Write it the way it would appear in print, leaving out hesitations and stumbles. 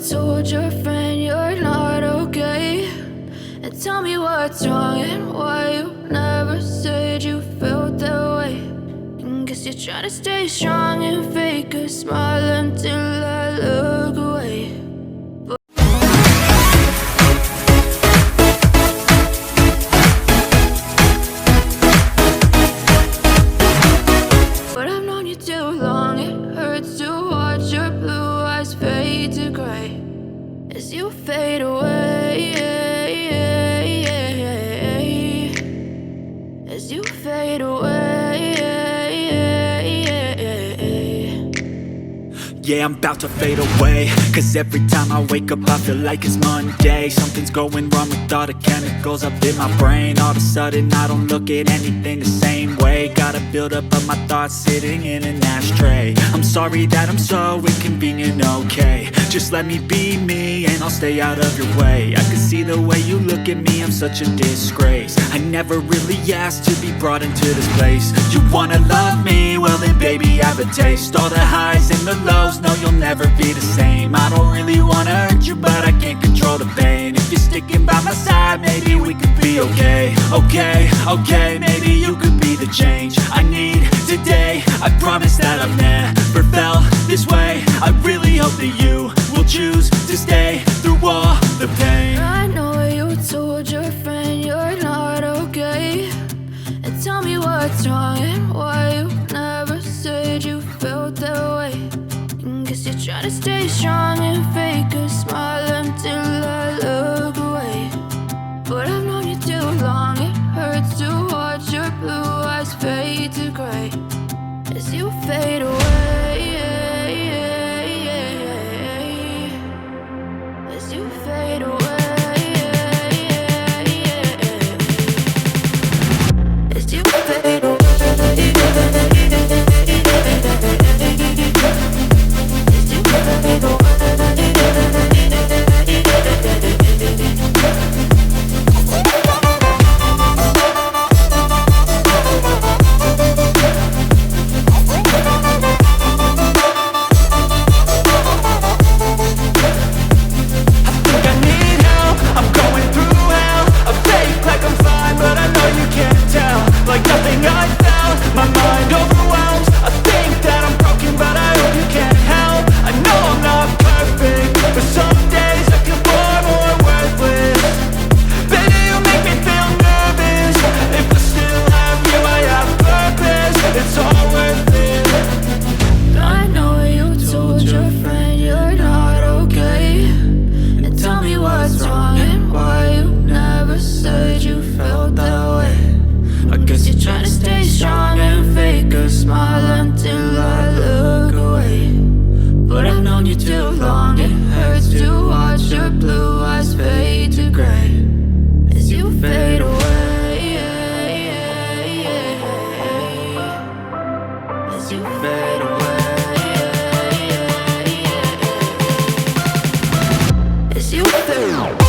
told your friend you're not okay? And tell me what's wrong and why you never said you felt that way. And guess you're trying to stay strong and fake a smile until I look away. But I've known you too long, it hurts to watch your blue eyes fade to gray as you fade away, as you fade away. Yeah, I'm about to fade away, cause every time I wake up I feel like it's Monday. Something's going wrong with all the chemicals up in my brain. All of a sudden I don't look at anything the same way. Gotta build up of my thoughts sitting in an ashtray. I'm sorry that I'm so inconvenient, okay? Just let me be me and I'll stay out of your way. I can see the way you look at me, I'm such a disgrace. I never really asked to be brought into this place. You wanna love me? Well then baby I have a taste. All the highs and the lows, no you'll never be the same. I don't really wanna hurt you but I can't control the pain. If you're sticking by my side maybe we could be okay. Okay, maybe you could be the change I need today. I promise that I've never felt this way. I really hope that you will choose to stay through all the pain. I know you told your friend you're not okay. And tell me what's wrong and why you never said you felt that way. And guess you're trying to stay strong and fake a smile until I look away. But I've known you too long, it hurts to watch your blue eyes fade to gray as you fade away, as you fade away, as you fade away. As you fade